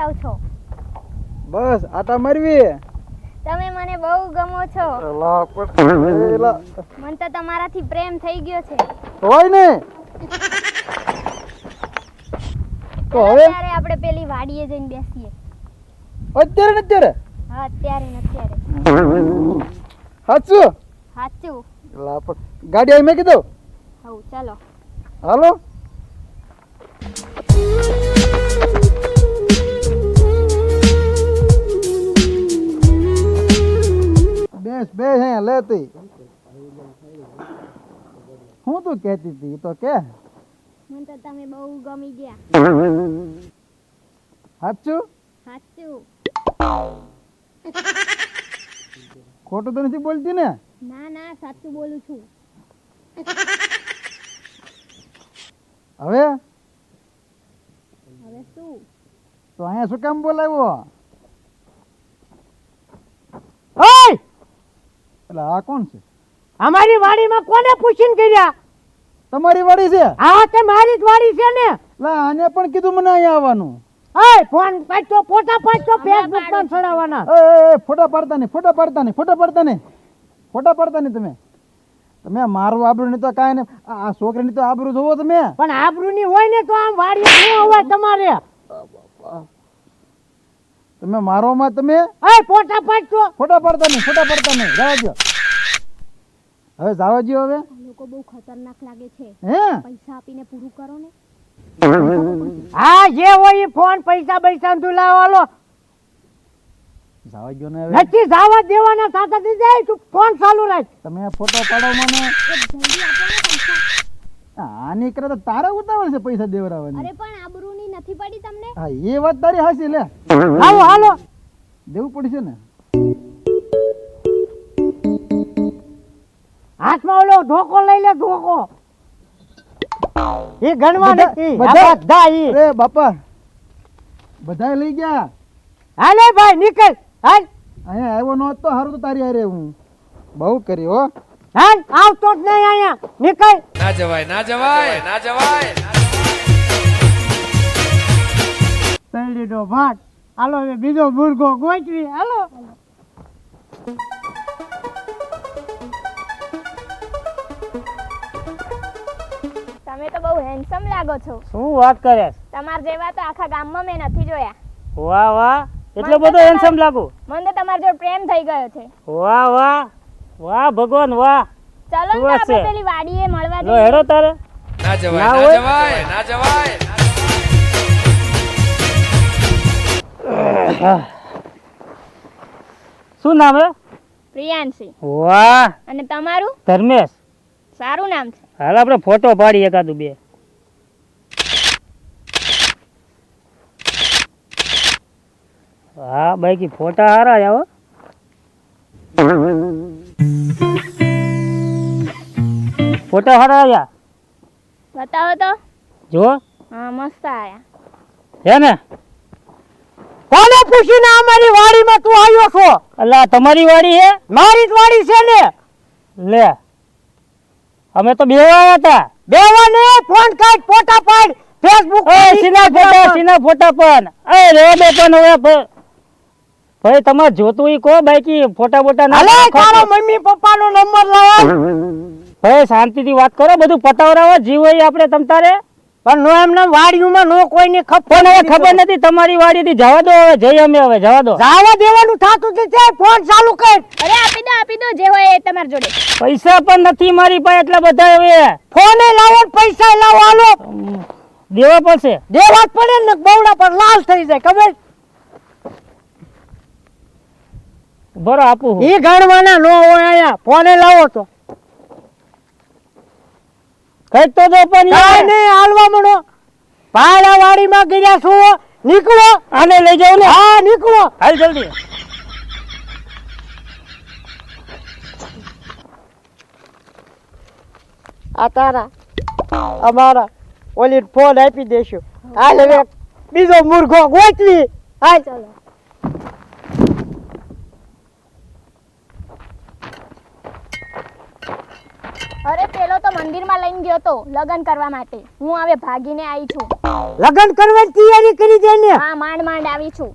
જાવ છો? બસ આટા મારવી. તમે મને બહુ ગમો છો. મને તો તમારાથી પ્રેમ થઈ ગયો છે. હોય ને તો હવે ત્યારે આપણે પેલી વાડીએ જઈને બેસીએ. અત્યારે ને અત્યારે હા, અત્યારે ને અત્યારે. સાચું સાચું. ગાડી આવી મેં કીધું. હઉ, ચાલો. હાલો. બેસ બેસ હે લેતી. હું તું કહેતી હતી તો કે મને તો તમે બહુ ગમી ગયા. સાચું સાચું. ખોટું તો નથી બોલતી ને? ના ના, સાચું બોલું છું. હવે હવે શું? તો અહીંયા શું કામ બોલાવ્યો? ઓય, એટલે આ કોણ છે? અમારી વાડીમાં કોને પૂછીને કર્યા? તમારી વાડી છે? હા, તે મારી જ વાડી છે ને. લા આને પણ કીધું મને અહીંયા આવવાનું. ઓય, ફોન પાડતો, ફોટા પાડતો, ફેસબુક પર ચડાવવાના. એ ફોટા પાડતા નહીં, ફોટા પાડતા નહીં, ફોટા પાડતા નહીં, ફોટા પાડતા નહીં. તમે મારું આબરૂ નહીં તો કાંઈ નહીં. આ છોકરીની તો આબરૂ જોવો તમે. પણ આબરૂની હોય ને તો આમ વાડીએ ન હોય તમારે. તમે મારોમાં તમે ઓય, ફોટા પાડતો. ફોટા પાડતા નહીં, ફોટા પાડતા નહીં. જવા દો હવે, જવા દો હવે. આ લોકો બહુ ખતરનાક લાગે છે. હે પૈસા આપીને પૂરું કરો ને. હા, જે હોય એ ફોન પૈસા પૈસા દુલાવાલો જવા દો ને હવે. નથી જવા દેવાના સાથે થઈ જાય. તું ફોન ચાલુ રાખ. તમે ફોટા પાડો મને. જલ્દી આપો ને પૈસા. આની કરે તો તારે ઉતાવળ છે પૈસા દેવરાવાની. અરે પણ આબરૂની નથી પડી તમને? હા, એ વાત તારી હાચી. લે હાલો હાલો. દેવું પડશે ને. હાથમાં ઓલો ધોકો લઈ લે, ધોકો. એ ગણવા નથી. બધા- બધા ઈ. અરે બાપા, બધાય લઈ ગયા. હાલે ભાઈ, નીકળ. હાલ અહીંયા આવ્યો ન હોત તો સારું. તો તારી હારે હું બહુ કરી હો. હાલ, આવતો જ નહીં અહીંયા. નીકળ. ના જવાય, ના જવાય, ના જવાય. પેલીનો ભાત. હાલો હવે બીજો મુર્ગો ગોઠવી. હાલો. તમે તો બહુ હેન્ડસમ લાગો છો. શું વાત કરે? તમાર જેવા તો આખા ગામમાં મેં નથી જોયા. વાહ વાહ, એટલો મને તો બધો તમાર- હેન્ડસમ લાગુ. મને તો તમાર જોડે પ્રેમ થઈ ગયો છે. વાહ વાહ વાહ, ભગવાન વાહ. ચાલો ને શું વાત આપણે છે? પેલી વાડીએ મળવા લો જઈએ. હેડો તારે. ના જવાય, ના ના હોય? જવાય, ના જવાય. શું નામ હે? પ્રિયાંશી. વાહ, અને તમારું? ધર્મેશ. સારું નામ છે. હાલ આપણે ફોટો પાડી એકાદું બે. હા, બાકી ફોટા હારા આવો. ફોટા હારા આવ્યા. બતાવો તો. જો હા, મસ્ત આયા. હે ને? કોને પૂછીને અમારી વાડીમાં તું આવ્યો છો? અલા, તમારી વાડી હે? મારી જ વાડી છે ને. લે, અમે તો બેવા હતા. બેવા ને ફોન કાઢ, ફોટા પાડ, ફેસબુક પર સીના ફોટા પણ. એ રે બે પણ હવે ભાઈ તમારે જોતું ઈ કો, બાકી ફોટા બોટા ના. અલે, તારો મમ્મી પપ્પાનો નંબર લાવ. ભાઈ શાંતિથી વાત કરો, બધું પતાવરાવો. જીવ હોય આપણે તમ તારે. પણ નો એમને વાડીમાં નો કોઈને ખબર હવે ખબર નથી. તમારી વાડીથી જવા દો. હવે જઈ અમે હવે જવા દો. જવા દેવાનું થાતું નથી. ફોન ચાલુ કર. અરે આપી દો જે હોય એ તમાર જોડે. પૈસા પણ નથી મારી પાસે એટલા બધા. હવે ફોને લાવો, પૈસા લાવો. હાલો, દેવા પડશે. દેવા જ પડે ને, બવડા પર લાલ થઈ જાય. ખબર? બરો આપું. ઈ ગણવાના નો હોય અહીંયા. ફોને લાવો તો કઈ તો દો. પણ નહીં હાલવા મળો. ભાડા વાડીમાં ગયા છો. નીકળો. આને લઈ જાવ ને. હા, નીકળો. હાલ જલ્દી. આ તારા અમારા ઓલી ફોન આપી દેશું. હાલ હવે બીજો મુર્ગો ગોઠવી. હાલ ચાલો. અરે પેલો તો મને મંદિરમાં લઈને ગયો તો લગ્ન કરવા માટે. હું હવે ભાગીને આવી છું. લગ્ન કરવાની તૈયારી કરી દે ને. હા, માંડ માંડ આવી છું.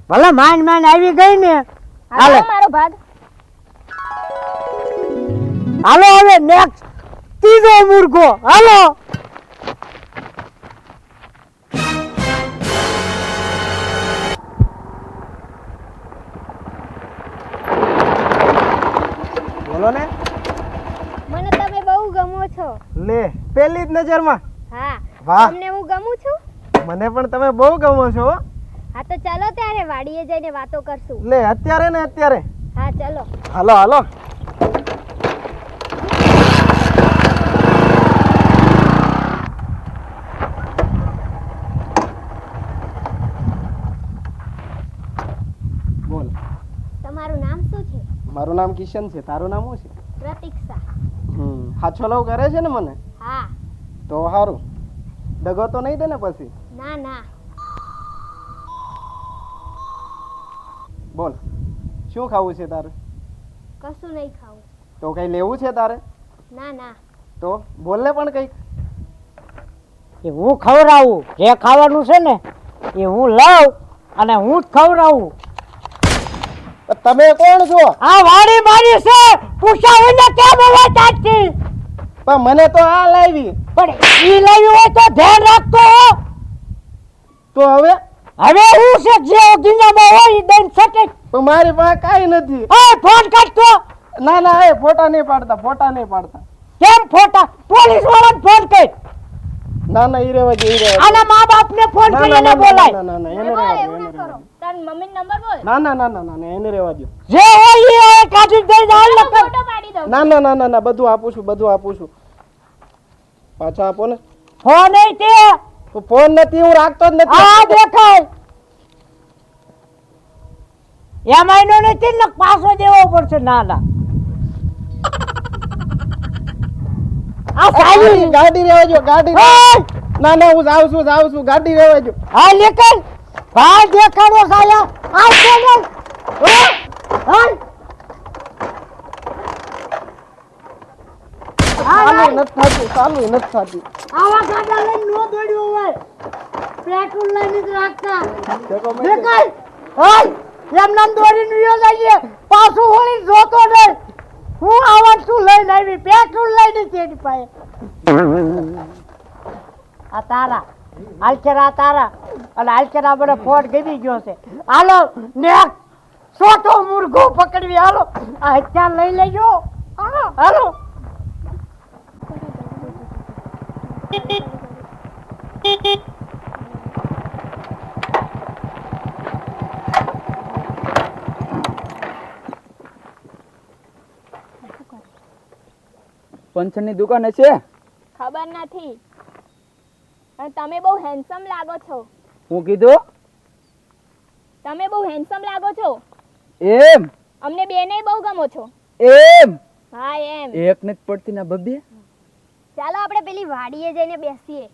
ભલે માંડ માંડ આવી ગઈ ને. હાલો મારો ભાગ. હાલો હવે નેક્સ્ટ ત્રીજો મુર્ગો. હાલો બોલો ને. મને તમે બહુ ગમો છો. લે, પહેલી જ નજરમાં. હા. વાહ. તમને હું ગમું છું. મને પણ તમે બહુ ગમો છો. હા તો ચાલો ત્યારે વાડીએ જઈને વાતો કરશું. લે, અત્યારે ને અત્યારે. હા ચાલો. હાલો હાલો. બોલ. તમારું નામ શું છે? મારું નામ કિશન છે. તારું નામ શું છે? પ્રતીક્ષા. હાચો લવ કરે છે ને મને? હા. તો સારું. દગો તો નહીં દે ને પછી? ના ના. બોલ, શું ખાવું છે તારે? કશું નહીં ખાવું. તો કઈ લેવું છે તારે? ના ના. તો બોલ ને પણ કઈક. એ હું ખવડાવું. જે ખાવાનું છે ને એ હું લઉં અને હું જ ખવડાવું. તમે કોણ છો? આ વાડી મારી છે. પૂછાવીને કેમ હવે તાજથી? પણ મને તો આ લાવી. પણ ઈ લાવી હોય તો ધ્યાન રાખતો હો. તો હવે હવે હું છે જે દુનિયામાં હોય ઈ દઈને શકે. પણ મારી પાસે કાઈ નથી. ઓય ફોન કાઢતો. ના ના, એ ફોટા નહીં પાડતા, ફોટા નહીં પાડતા. કેમ ફોટા? પોલીસ વાળાને ફોન કર. ના ના, ઈ રેવા દે, ઈ રેવા દે. આના મા બાપને ફોન ના, કરીને ના, બોલાય. ના ના ના, એને બોલ, રેવા દે, એવું એને ના રેવા કરો. દે. તાર મમ્મીનો નંબર બોલ. ના ના ના ના ના, એને રેવા દો. જે હોય ઈ હવે કાઢી દઈ દે. હાલ ચાલો, લખન. ફોટો પાડી દઉં. ના ના ના ના ના, બધું આપું છું, બધું આપું છું. પાછા આપો ને. ફોન નહીં તે. ફોન નથી, હું રાખતો જ નથી. આ દેખાય. એમાં એનો નથી ને પાછો દેવો પડશે. ના ના આ સાલી ગાડી રેવા જો, ગાડી. ના ના, હું જાઉં છું, ગાડી રેવા જો. હા લેકન ભાઈ દેખાડો સાયા. આ ચેનલ હા ચાલુ નથી થતું, ચાલુ નથી થતું. આવા ગાડા લઈને નો દોડ્યો હોય. પેટ્રોલ લઈને જ રાખતા. દેખો મેં દેખાય. હાલ એમ નામ દોડીને વિયો જઈએ. પાછું હોળી જોતો નહીં. હું આવા શું લઈને આવી? પેટ્રોલ લઈને તેની પાસે. આ તારા હાલચેરા તારા અને હાલચેરા મને ફોન ગમી ગયો છે. હાલો નેક્સ્ટ સોટો મુર્ગો પકડવી. હાલો આ હથિયાર લઈ લેજો. હાલો હાલો. પંચરની દુકાન છે? ખબર નથી. પણ તમે બહુ હેન્ડસમ લાગો છો. હું કીધું? તમે બહુ હેન્ડસમ લાગો છો. એમ અમને બેને બહુ ગમો છો. એમ હા એમ. એક નથી પડતી ના બબ્બે. ચાલો આપણે પેલી વાડીએ જઈને બેસીએ.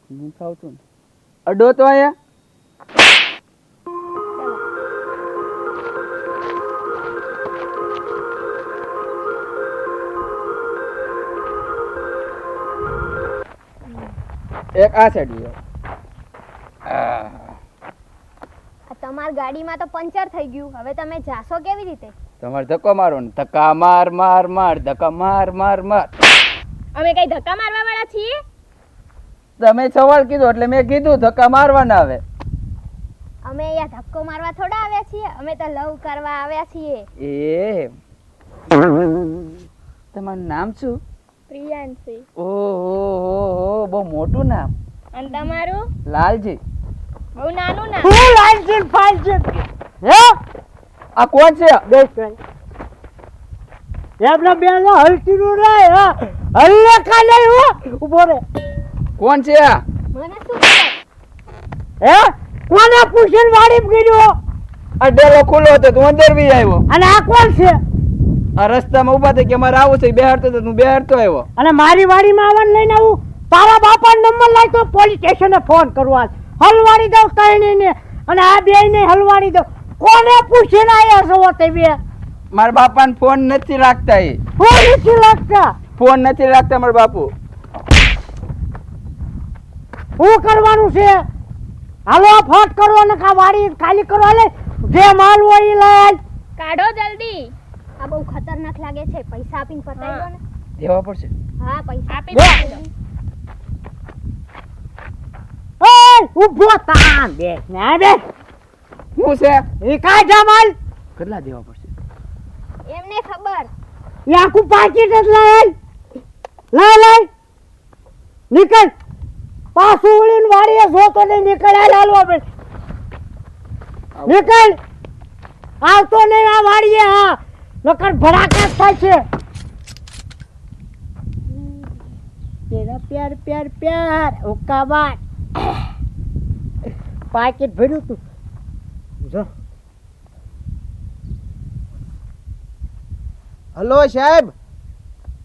હું ખાવતું ને અડો તો આયા. એક આ સાઈડ લ્યો. તમારી ગાડીમાં તો પંચર થઈ ગયું. હવે તમે જાશો કેવી રીતે? તમારે ધક્કો મારો ને ધક્કા માર માર માર ધક્કા માર માર માર. અમે કઈ ધક્કા મારવા વાળા છીએ? તમે સવાલ કીધો એટલે મેં કીધું ધક્કા મારવાના આવે. અમે અહીંયા ધક્કો મારવા થોડા આવ્યા છીએ. અમે તો લવ કરવા આવ્યા છીએ. એ તમારું નામ શું? પ્રિયાંશી. ઓહો બહુ મોટું નામ. અને તમારું? લાલજી. બહુ નાનું નામ. હું લાલજી ફાલજી. હે આ કોણ છે? બેસ એમના બેન હલતીનું રે. હા હલ્લે કાલે હો ઉભો રે. કોણ છે આ? મને શું ખબર? હે કોને પૂછીને વાડી ગયો? આ ડેલો ખુલ્લો હતો તું અંદર બી આવ્યો. અને આ કોણ છે? આ રસ્તામાં ઉભા થઈ કે અમારે આવું છે બેહાડતો તો તું બેહાડતો આવ્યો. અને મારી વાડીમાં આવવાનું લઈને આવું? તારા બાપા નંબર લાય તો પોલીસ સ્ટેશને ફોન કરવા. હલવાડી દઉં કઈ ને અને આ બે ને હલવાડી દઉં. કોને પૂછીને આયા છો તે બે? મારા બાપાને ફોન નથી રાખતા એ. ફોન નથી લાગતા. ફોન નથી રાખતા મારા બાપુ. શું કરવાનું છે? હાલો ફટ કરો ને કા વાડી ખાલી કરો. હાલે જે માલ હોય એ લઈ. કાઢો જલ્દી. આ બહુ ખતરનાક લાગે છે. પૈસા આપીને પતાવી દો ને. દેવા પડશે. હા પૈસા આપી લે. દો. ઓય ઊભો તાન બેસ ને આ બેસ. શું છે? એ કાઢા માલ. કેટલા દેવા પડશે? એમને ખબર. એ આખું પાકીટ જ લઈ. લઈ નીકળ. પાછું વળીને વાડીએ જોતો નહીં. નીકળ. હાલો આપણે નીકળ. આવતો નહીં આ વાડીએ. હા નકર ભડાકા થાય છે. તેરા પ્યાર પ્યાર પ્યાર ઓકાબાર પાકીટ ભર્યું તું જો. હલો સાહેબ,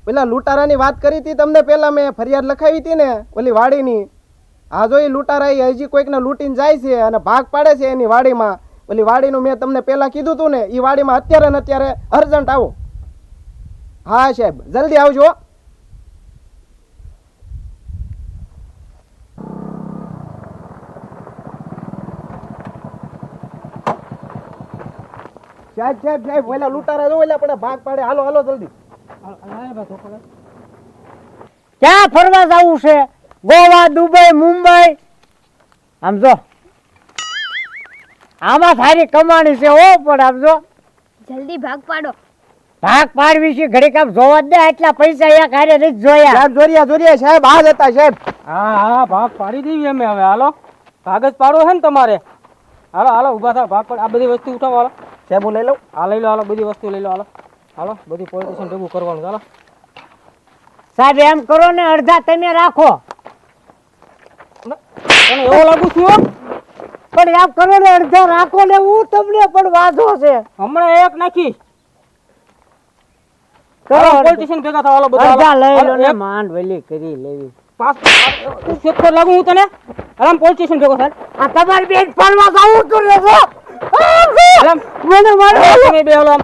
પેલા લૂંટારાની વાત કરી હતી તમને. પેલા મેં ફરિયાદ લખાવી હતી ને ઓલી વાડીની. આ જો એ લૂંટારા હજી કોઈકને લૂંટીને જાય છે અને ભાગ પાડે છે એની વાડીમાં. ઓલી વાડીનું મેં તમને પહેલા કીધું હતું ને, એ વાડીમાં અત્યારે ને અત્યારે અર્જન્ટ આવો. હા સાહેબ જલ્દી આવજો. સાહેબ સાહેબ સાહેબ ઓલા લૂંટારા જો ઓલા પણ ભાગ પાડે. હાલો હાલો જલ્દી. ક્યાં ફરવા જવું છે? ગોવા, દુબઈ, મુંબઈ? આમ જો આમાં સારી કમાણી છે હો. પણ આમ જો જલ્દી ભાગ પાડો. ભાગ પાડવી છે ઘડીક આમ જોવા જ દે. આટલા પૈસા એક હારે નથી જોયા. સાહેબ જોરિયા જોરિયા સાહેબ આ જ હતા સાહેબ. હા હા ભાગ પાડી દેવી અમે હવે. હાલો કાગજ પાડવો છે ને તમારે. હાલો હાલો ઊભા થાવ. ભાગ પાડ. આ બધી વસ્તુ ઉઠાવો. હાલો સાહેબ હું લઈ લઉં. આ લઈ લો. હાલો બધી વસ્તુ લઈ લો. હાલો હાલો બધી પોલિટિશિયન ભેગું કરવાનું. હાલો સાહેબ એમ કરો ને અડધા તમે રાખો. તને એવો લાગુ છું? પણ એમ કરો ને અડધા રાખો ને. હું તમને પણ વાંધો છે. હમણાં એક નાખીશ. કરો પોલિટિશિયન ભેગા થાવ. હાલો બધા અડધા લઈ લો ને. એક માંડ વેલી કરી લેવી. પાસ શેખર લાગુ હું તને. આરામ પોલિટિશિયન ભેગો થાય. આ તમારી બેન ફરવા જવું તું ને જો. આરામ મને મારો તમે બે હાલો આમ.